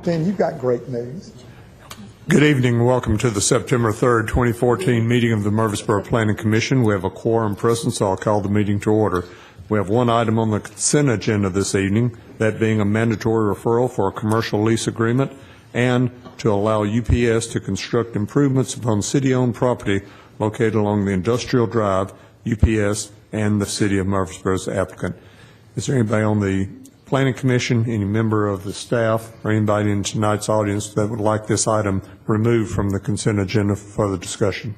Dan, you've got great news. Good evening and welcome to the September 3rd, 2014 meeting of the Murfreesboro Planning Commission. We have a quorum present, so I'll call the meeting to order. We have one item on the consent agenda this evening, that being a mandatory referral for a commercial lease agreement and to allow UPS to construct improvements upon city-owned property located along the Industrial Drive, UPS, and the City of Murfreesboro's applicant. Is there anybody on the Planning Commission, any member of the staff, or anybody in tonight's audience that would like this item removed from the consent agenda for further discussion?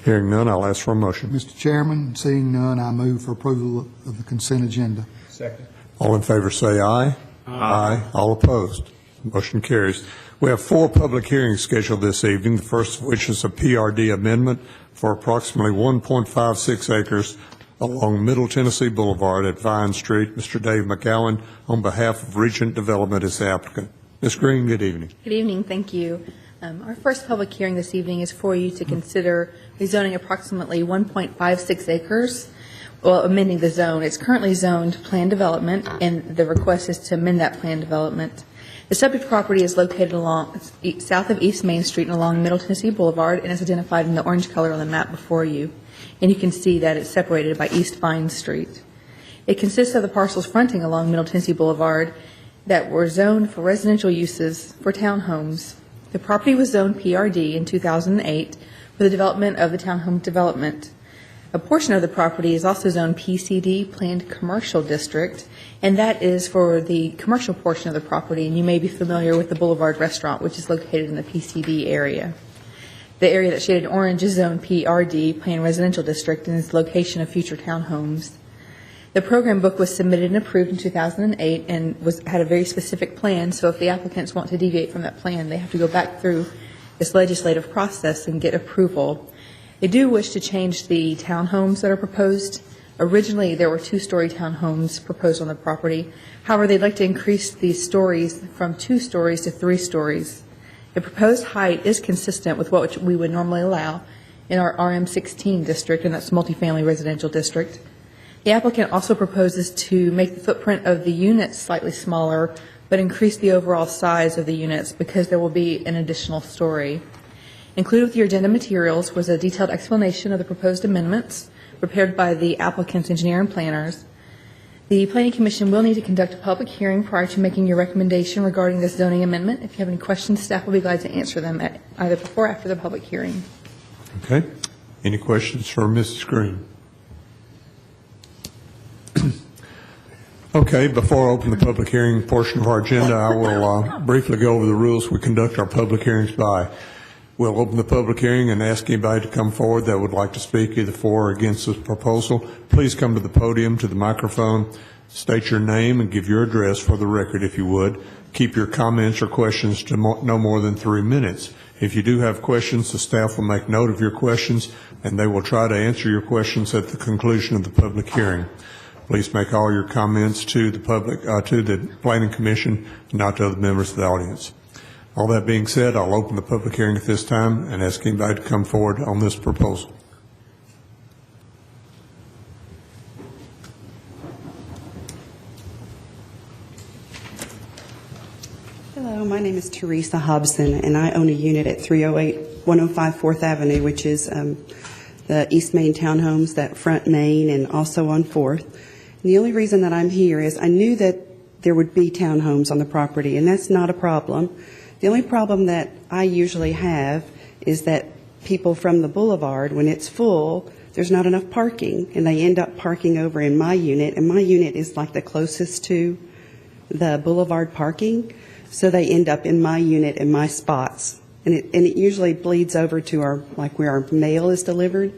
Hearing none, I'll ask for a motion. Mr. Chairman, seeing none, I move for approval of the consent agenda. Second. All in favor say aye. Aye. All opposed. Motion carries. We have 4 public hearings scheduled this evening, the first of which is a PRD amendment for approximately 1.56 acres along Middle Tennessee Boulevard at Vine Street. Mr. Dave McGowan, on behalf of Regent Development, is the applicant. Ms. Green, good evening. Good evening. Thank you. Our first public hearing this evening is for you to consider rezoning approximately 1.56 acres, well, amending the zone. It's currently zoned planned development, and the request is to amend that planned development. The subject property is located south of East Main Street and along Middle Tennessee Boulevard, and is identified in the orange color on the map before you. And you can see that it's separated by East Vine Street. It consists of the parcels fronting along Middle Tennessee Boulevard that were zoned for residential uses for townhomes. The property was zoned PRD in 2008 for the development of the townhome development. A portion of the property is also zoned PCD, Planned Commercial District, and that is for the commercial portion of the property, and you may be familiar with the Boulevard Restaurant, which is located in the PCD area. The area that's shaded orange is zoned PRD, Planned Residential District, and is the location of future townhomes. The program book was submitted and approved in 2008 and had a very specific plan, so if the applicants want to deviate from that plan, they have to go back through this legislative process and get approval. They do wish to change the townhomes that are proposed. Originally, there were 2-story townhomes proposed on the property. However, they'd like to increase the stories from 2 stories to 3 stories. The proposed height is consistent with what we would normally allow in our RM16 district, and that's multifamily residential district. The applicant also proposes to make the footprint of the units slightly smaller, but increase the overall size of the units because there will be an additional story. Included with your agenda materials was a detailed explanation of the proposed amendments prepared by the applicant's engineer and planners. The Planning Commission will need to conduct a public hearing prior to making your recommendation regarding this zoning amendment. If you have any questions, staff will be glad to answer them at either before or after the public hearing. Okay. Any questions for Mrs. Green? Okay, before I open the public hearing portion of our agenda, I will briefly go over the rules we conduct our public hearings by. We'll open the public hearing and ask anybody to come forward that would like to speak either for or against this proposal. Please come to the podium, to the microphone, state your name and give your address for the record if you would. Keep your comments or questions to no more than 3 minutes. If you do have questions, the staff will make note of your questions and they will try to answer your questions at the conclusion of the public hearing. Please make all your comments to the public, to the Planning Commission, not to other members of the audience. All that being said, I'll open the public hearing at this time and ask anybody to come forward on this proposal. Hello, my name is Teresa Hobson, and I own a unit at 105 4th Avenue, which is the East Main townhomes that front Main and also on 4th. And the only reason that I'm here is I knew that there would be townhomes on the property, and that's not a problem. The only problem that I usually have is that people from the boulevard, when it's full, there's not enough parking, and they end up parking over in my unit, and my unit is like the closest to the boulevard parking, so they end up in my unit in my spots. And it usually bleeds over to where our mail is delivered.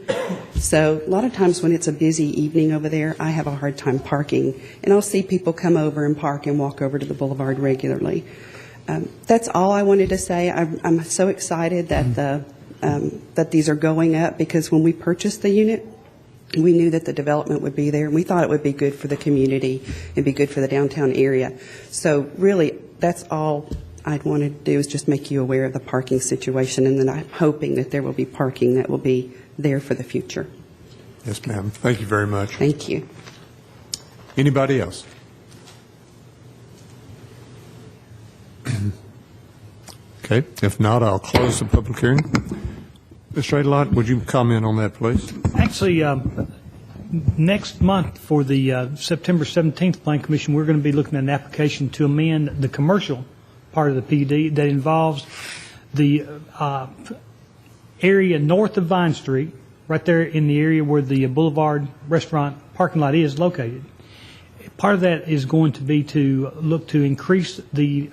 So a lot of times when it's a busy evening over there, I have a hard time parking, and I'll see people come over and park and walk over to the boulevard regularly. That's all I wanted to say. I'm so excited that that these are going up, because when we purchased the unit, we knew that the development would be there, and we thought it would be good for the community and be good for the downtown area. So really, that's all I'd want to do, is just make you aware of the parking situation, and then I'm hoping that there will be parking that will be there for the future. Yes, ma'am. Thank you very much. Thank you. Anybody else? Okay, if not, I'll close the public hearing. Mr. Adelot, would you comment on that, please? Actually, next month for the September 17th Plan Commission, we're going to be looking at an application to amend the commercial part of the PUD that involves the area north of Vine Street, right there in the area where the Boulevard Restaurant parking lot is located. Part of that is going to be to look to increase the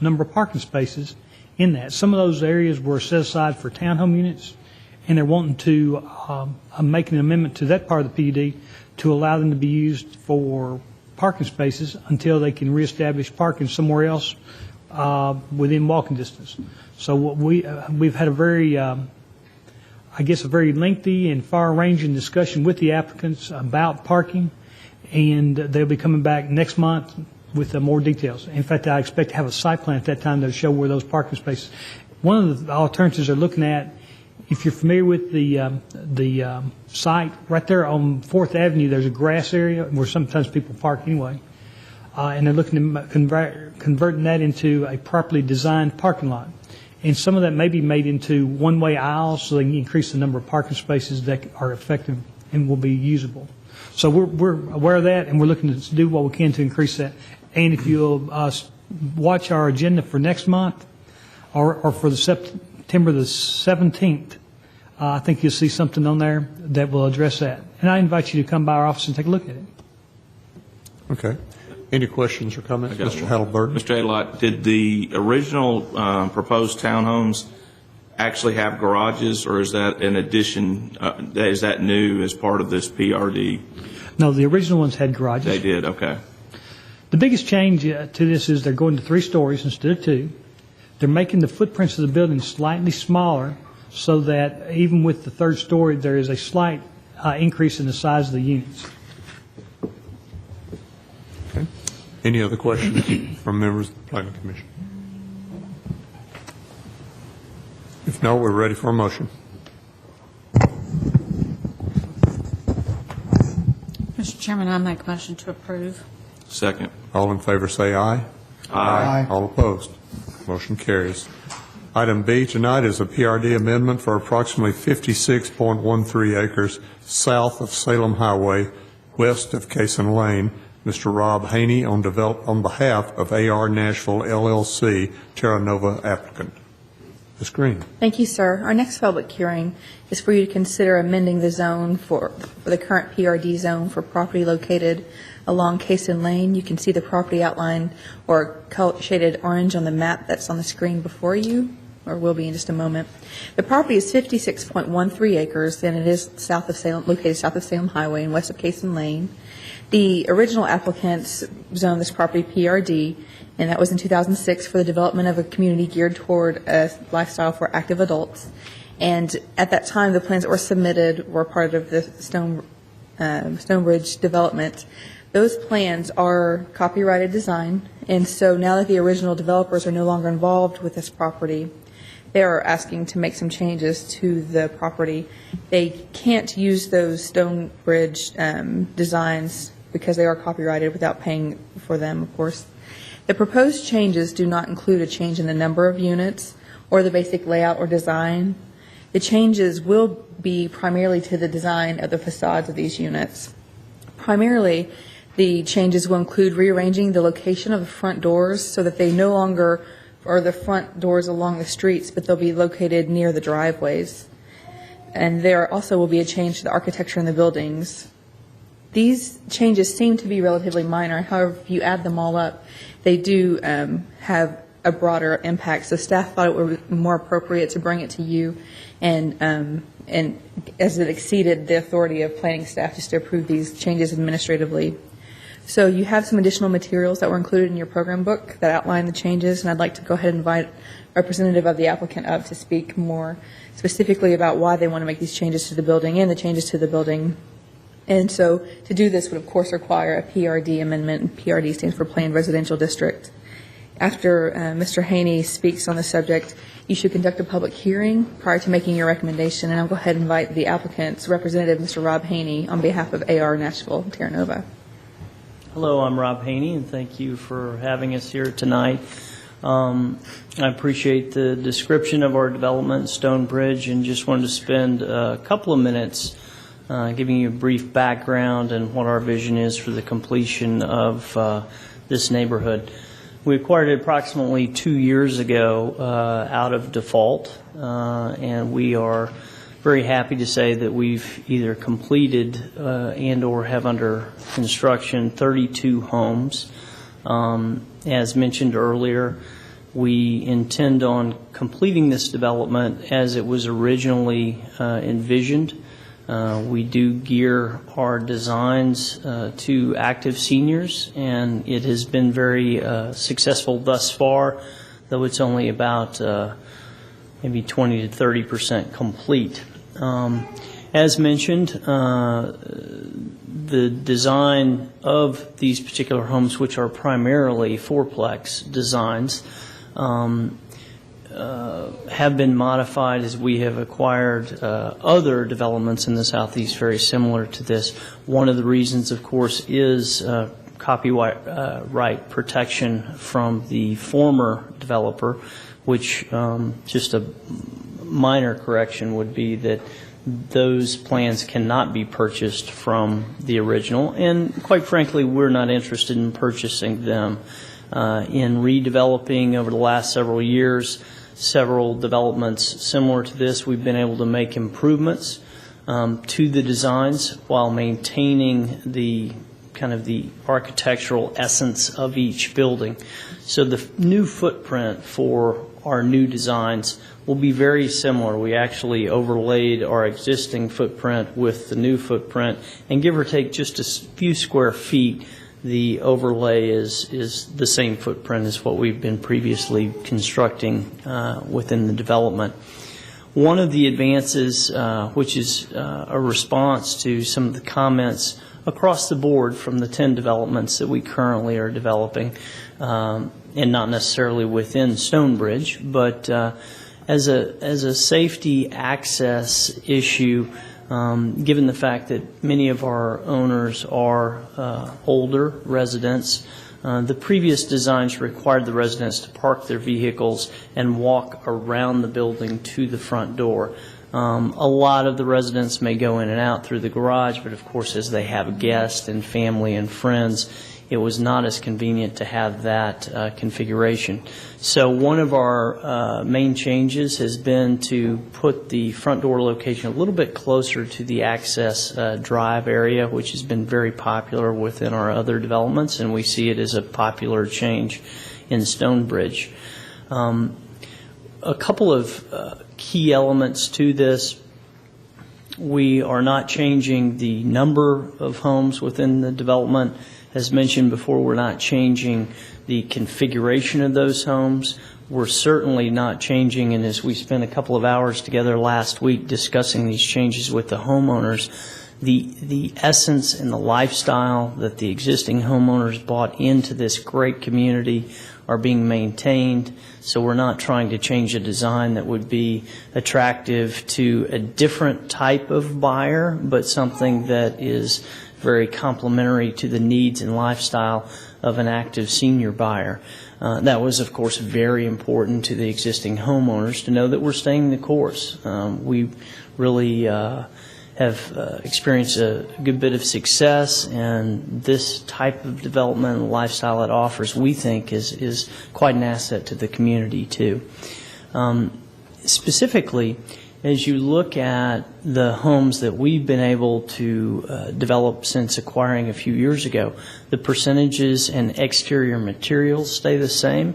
number of parking spaces in that. Some of those areas were set aside for townhome units, and they're wanting to make an amendment to that part of the PUD to allow them to be used for parking spaces until they can reestablish parking somewhere else within walking distance. So what we've had a very, I guess, a very lengthy and far-ranging discussion with the applicants about parking, and they'll be coming back next month with more details. In fact, I expect to have a site plan at that time to show where those parking spaces. One of the alternatives they're looking at, if you're familiar with the site, right there on 4th Avenue, there's a grass area where sometimes people park anyway, and they're looking to converting that into a properly designed parking lot. And some of that may be made into one-way aisles so they can increase the number of parking spaces that are effective and will be usable. So we're aware of that, and we're looking to do what we can to increase that. And if you'll watch our agenda for next month or for the September the 17th, I think you'll see something on there that will address that. And I invite you to come by our office and take a look at it. Okay. Any questions or comments? I got Mr. one. Halliburton? Mr. Adelot, did the original proposed townhomes actually have garages, or is that an addition, is that new as part of this PRD? No, the original ones had garages. They did, okay. The biggest change to this is they're going to 3 stories instead of 2. They're making the footprints of the building slightly smaller so that even with the 3rd story, there is a slight increase in the size of the units. Okay. Any other questions from members of the Planning Commission? If not, we're ready for a motion. Mr. Chairman, I make a motion to approve. Second. All in favor say aye. Aye. All opposed. Motion carries. Item B tonight is a PRD amendment for approximately 56.13 acres south of Salem Highway, west of Cason Lane. Mr. Rob Haney on behalf of AR Nashville LLC, Terra Nova applicant. Ms. Green. Thank you, sir. Our next public hearing is for you to consider amending the zone for the current PRD zone for property located along Cason Lane. You can see the property outline or shaded orange on the map that's on the screen before you, or will be in just a moment. The property is 56.13 acres, and it is south of Salem, located south of Salem Highway and west of Cason Lane. The original applicants zoned this property PRD, and that was in 2006 for the development of a community geared toward a lifestyle for active adults. And at that time, the plans that were submitted were part of the Stonebridge development. Those plans are copyrighted design, and so now that the original developers are no longer involved with this property, they are asking to make some changes to the property. They can't use those Stonebridge designs because they are copyrighted without paying for them, of course. The proposed changes do not include a change in the number of units or the basic layout or design. The changes will be primarily to the design of the facades of these units. Primarily, the changes will include rearranging the location of the front doors so that they no longer are the front doors along the streets, but they'll be located near the driveways. And there also will be a change to the architecture in the buildings. These changes seem to be relatively minor. However, if you add them all up, they do have a broader impact. So staff thought it would be more appropriate to bring it to you, and as it exceeded the authority of planning staff just to approve these changes administratively. So you have some additional materials that were included in your program book that outline the changes, and I'd like to go ahead and invite a representative of the applicant up to speak more specifically about why they want to make these changes to the building and the changes to the building. And so to do this would, of course, require a PRD amendment, and PRD stands for Planned Residential District. After Mr. Haney speaks on the subject, you should conduct a public hearing prior to making your recommendation, and I'll go ahead and invite the applicant's representative, Mr. Rob Haney, on behalf of AR Nashville Terra Nova. Hello, I'm Rob Haney, and thank you for having us here tonight. I appreciate the description of our development, Stonebridge, and just wanted to spend a couple of minutes giving you a brief background and what our vision is for the completion of this neighborhood. We acquired it approximately 2 years ago out of default, and we are very happy to say that we've either completed and or have under construction 32 homes. As mentioned earlier, we intend on completing this development as it was originally envisioned. We do gear our designs to active seniors, and it has been very successful thus far, though it's only about maybe 20 to 30% complete. As mentioned, the design of these particular homes, which are primarily fourplex designs, have been modified as we have acquired other developments in the Southeast very similar to this. One of the reasons, of course, is copyright protection from the former developer, which just a minor correction would be that those plans cannot be purchased from the original, and quite frankly, we're not interested in purchasing them. In redeveloping over the last several years, several developments similar to this, we've been able to make improvements to the designs while maintaining the kind of the architectural essence of each building. So the new footprint for our new designs will be very similar. We actually overlaid our existing footprint with the new footprint, and give or take just a few square feet, the overlay is the same footprint as what we've been previously constructing within the development. One of the advances, which is a response to some of the comments across the board from the 10 developments that we currently are developing, and not necessarily within Stonebridge, but as a safety access issue, given the fact that many of our owners are older residents, the previous designs required the residents to park their vehicles and walk around the building to the front door. A lot of the residents may go in and out through the garage, but of course as they have guests and family and friends, it was not as convenient to have that configuration. So one of our main changes has been to put the front door location a little bit closer to the access drive area, which has been very popular within our other developments, and we see it as a popular change in Stonebridge. A couple of key elements to this. We are not changing the number of homes within the development. As mentioned before, we're not changing the configuration of those homes. We're certainly not changing, and as we spent a couple of hours together last week discussing these changes with the homeowners, the essence and the lifestyle that the existing homeowners brought into this great community are being maintained. So we're not trying to change a design that would be attractive to a different type of buyer, but something that is very complementary to the needs and lifestyle of an active senior buyer. That was, of course, very important to the existing homeowners to know that we're staying the course. We really have experienced a good bit of success, and this type of development and lifestyle it offers, we think, is quite an asset to the community, too. Specifically, as you look at the homes that we've been able to develop since acquiring a few years ago, the percentages and exterior materials stay the same.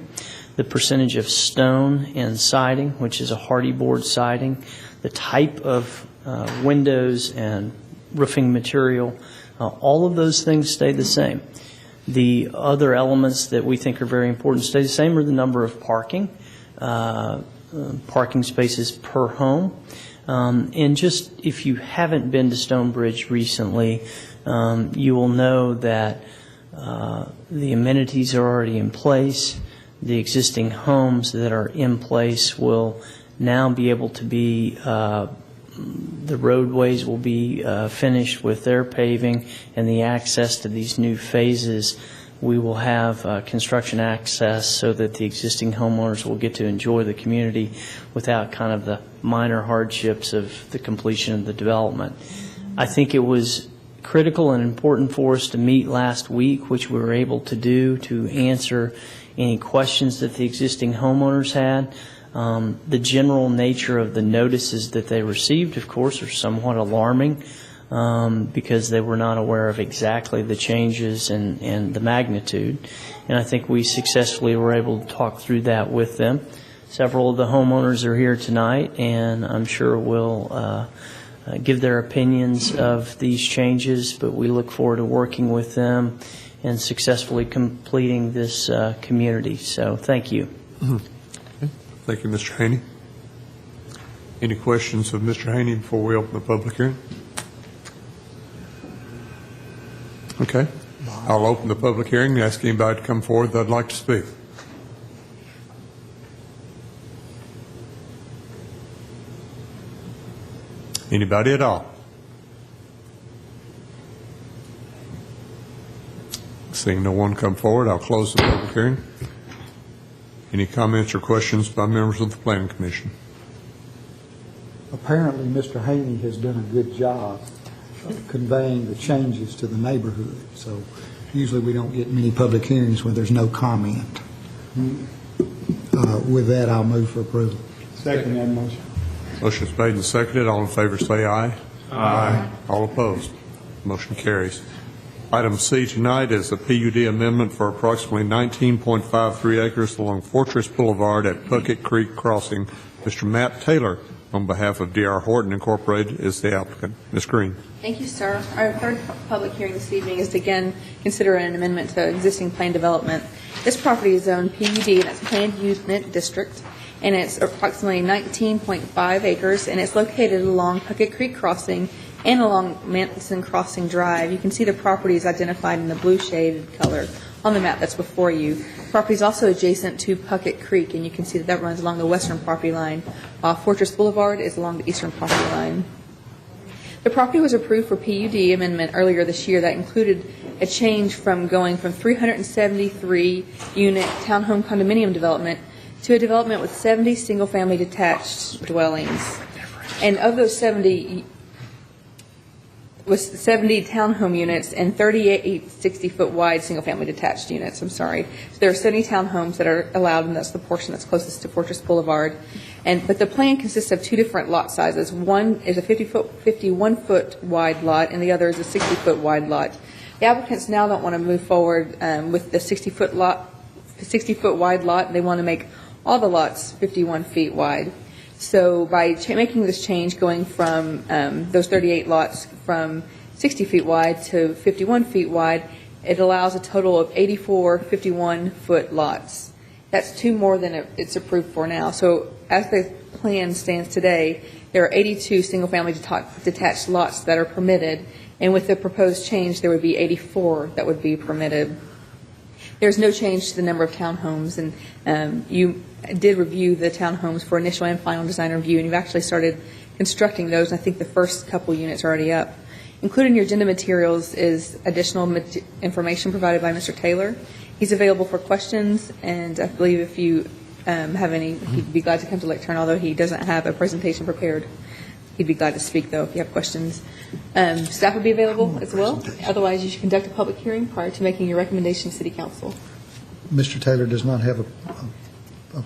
The percentage of stone and siding, which is a hardy board siding, the type of windows and roofing material, all of those things stay the same. The other elements that we think are very important stay the same are the number of parking spaces per home. And just if you haven't been to Stonebridge recently, you will know that the amenities are already in place. The existing homes that are in place will now be able to be, the roadways will be finished with their paving, and the access to these new phases We will have construction access so that the existing homeowners will get to enjoy the community without kind of the minor hardships of the completion of the development. I think it was critical and important for us to meet last week, which we were able to do, to answer any questions that the existing homeowners had. The general nature of the notices that they received, of course, are somewhat alarming because they were not aware of exactly the changes and the magnitude. And I think we successfully were able to talk through that with them. Several of the homeowners are here tonight, and I'm sure will give their opinions of these changes, but we look forward to working with them and successfully completing this community. So thank you. Thank you, Mr. Haney. Any questions of Mr. Haney before we open the public hearing? Okay. I'll open the public hearing and ask anybody to come forward that'd like to speak. Anybody at all? Seeing no one come forward, I'll close the public hearing. Any comments or questions by members of the Planning Commission? Apparently, Mr. Haney has done a good job of conveying the changes to the neighborhood. So usually we don't get many public hearings where there's no comment. With that, I'll move for approval. Second that motion. Motion's made and seconded. All in favor say aye. Aye. All opposed. Motion carries. Item C tonight is a PUD amendment for approximately 19.53 acres along Fortress Boulevard at Puckett Creek Crossing. Mr. Matt Taylor, on behalf of D.R. Horton Incorporated, is the applicant. Ms. Green. Thank you, sir. Our third public hearing this evening is to again consider an amendment to existing planned development. This property is zoned PUD, and it's Planned Unit District, and it's approximately 19.5 acres, and it's located along Puckett Creek Crossing and along Manson Crossing Drive. You can see the property is identified in the blue shaded color on the map that's before you. The property is also adjacent to Puckett Creek, and you can see that runs along the western property line, while Fortress Boulevard is along the eastern property line. The property was approved for PUD amendment earlier this year that included a change from going from 373-unit townhome condominium development to a development with 70 single-family detached dwellings. And of those 70 was 70 townhome units and 38 60-foot wide single-family detached units. I'm sorry. So there are 70 townhomes that are allowed, and that's the portion that's closest to Fortress Boulevard. But the plan consists of two different lot sizes. One is a 51-foot wide lot, and the other is a 60-foot wide lot. The applicants now don't want to move forward with the 60-foot wide lot. They want to make all the lots 51 feet wide. So by making this change, going from those 38 lots from 60 feet wide to 51 feet wide, it allows a total of 84 51-foot lots. That's two more than it's approved for now. So as the plan stands today, there are 82 single-family detached lots that are permitted, and with the proposed change, there would be 84 that would be permitted. There's no change to the number of townhomes, and you did review the townhomes for initial and final design review, and you've actually started constructing those, and I think the first couple units are already up. Included in your agenda materials is additional information provided by Mr. Taylor. He's available for questions, and I believe if you have any, he'd be glad to come to lectern, although he doesn't have a presentation prepared. He'd be glad to speak, though, if you have questions. Staff would be available as well. Otherwise, you should conduct a public hearing prior to making your recommendation to City Council. Mr. Taylor does not have a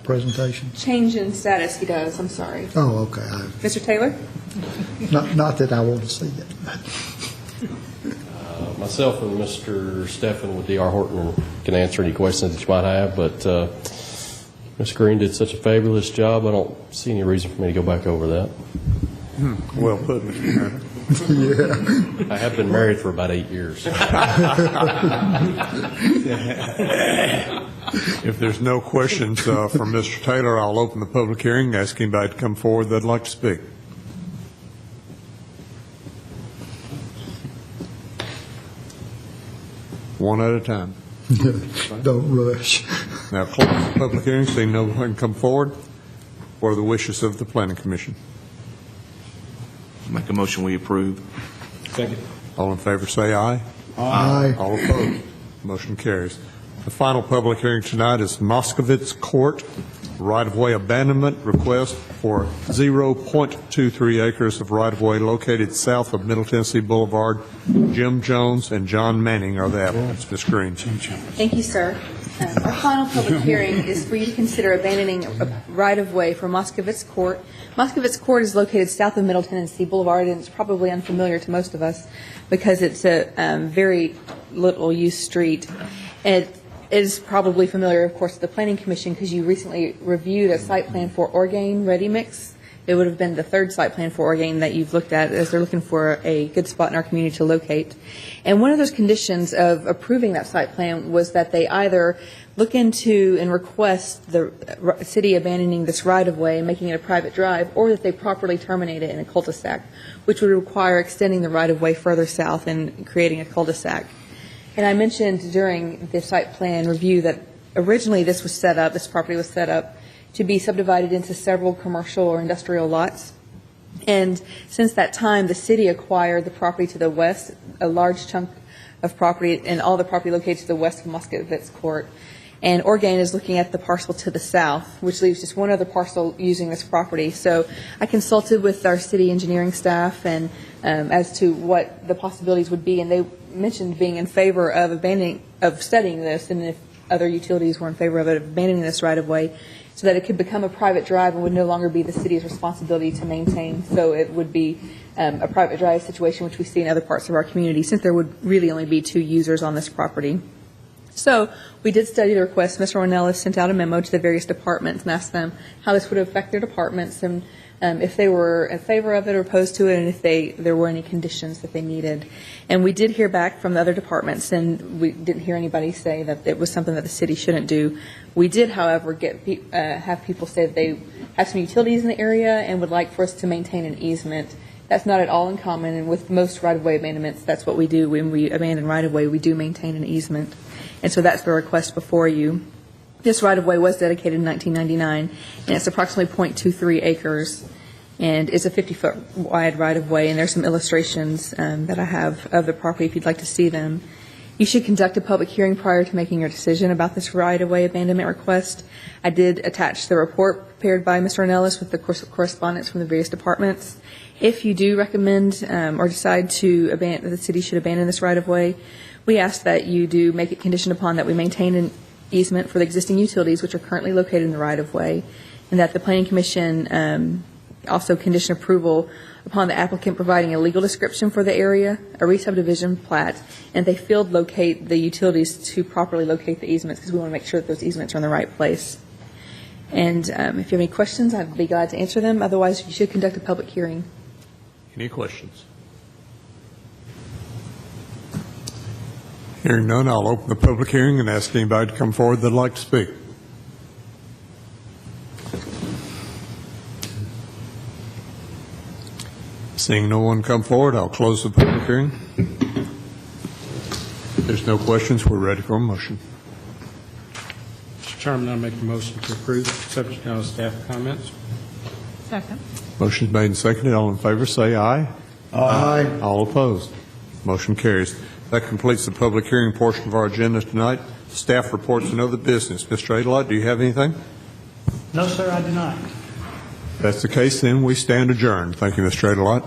presentation? Change in status, he does. I'm sorry. Oh, okay. Mr. Taylor? Not that I want to see it. Myself and Mr. Stephan with D.R. Horton can answer any questions that you might have, but Ms. Green did such a fabulous job, I don't see any reason for me to go back over that. Well put, Mr. Taylor. Yeah. I have been married for about 8 years. If there's no questions from Mr. Taylor, I'll open the public hearing, ask anybody to come forward that'd like to speak. One at a time. Don't rush. Now close the public hearing, seeing no one come forward. What are the wishes of the Planning Commission? Make a motion we approve. Second. All in favor say aye. Aye. All opposed. Motion carries. The final public hearing tonight is Moskovitz Court, right-of-way abandonment request for 0.23 acres of right-of-way located south of Middle Tennessee Boulevard. Jim Jones and John Manning are the applicants. Ms. Green. Thank you, sir. Our final public hearing is for you to consider abandoning a right-of-way for Moskovitz Court. Moskovitz Court is located south of Middle Tennessee Boulevard, and it's probably unfamiliar to most of us because it's a very little-used street. It is probably familiar, of course, to the Planning Commission because you recently reviewed a site plan for Orgain Ready Mix. It would have been the third site plan for Orgain that you've looked at as they're looking for a good spot in our community to locate. And one of those conditions of approving that site plan was that they either look into and request the city abandoning this right-of-way and making it a private drive, or that they properly terminate it in a cul-de-sac, which would require extending the right-of-way further south and creating a cul-de-sac. And I mentioned during the site plan review that originally this property was set up to be subdivided into several commercial or industrial lots. And since that time, the city acquired the property to the west, a large chunk of property, and all the property located to the west of Moskovitz Court. And Orgain is looking at the parcel to the south, which leaves just one other parcel using this property. So I consulted with our city engineering staff and as to what the possibilities would be, and they mentioned being in favor of studying this, and if other utilities were in favor of it, abandoning this right-of-way, so that it could become a private drive and would no longer be the city's responsibility to maintain. So it would be a private drive situation, which we see in other parts of our community, since there would really only be 2 users on this property. So we did study the request. Mr. Ornelas sent out a memo to the various departments and asked them how this would affect their departments and if they were in favor of it or opposed to it, and if there were any conditions that they needed. And we did hear back from the other departments, and we didn't hear anybody say that it was something that the city shouldn't do. We did, however, have people say that they have some utilities in the area and would like for us to maintain an easement. That's not at all uncommon, and with most right-of-way abandonments, that's what we do. When we abandon right-of-way, we do maintain an easement. And so that's the request before you. This right-of-way was dedicated in 1999, and it's approximately 0.23 acres, and it's a 50-foot wide right-of-way, and there's some illustrations that I have of the property if you'd like to see them. You should conduct a public hearing prior to making your decision about this right-of-way abandonment request. I did attach the report prepared by Mr. Ornelas with the correspondence from the various departments. If you do recommend or decide that the city should abandon this right-of-way, we ask that you do make it conditioned upon that we maintain an easement for the existing utilities which are currently located in the right-of-way, and that the Planning Commission also condition approval upon the applicant providing a legal description for the area, a re-subdivision plat, and they field locate the utilities to properly locate the easements, because we want to make sure that those easements are in the right place. And if you have any questions, I'd be glad to answer them. Otherwise, you should conduct a public hearing. Any questions? Hearing none, I'll open the public hearing and ask anybody to come forward that'd like to speak. Seeing no one come forward, I'll close the public hearing. If there's no questions, we're ready for a motion. Mr. Chairman, I make a motion to approve, subject to staff comments. Second. Motion's made and seconded. All in favor, say aye. Aye. All opposed. Motion carries. That completes the public hearing portion of our agenda tonight. Staff reports and other business. Mr. Adelot, do you have anything? No, sir, I do not. If that's the case, then we stand adjourned. Thank you, Mr. Adelot.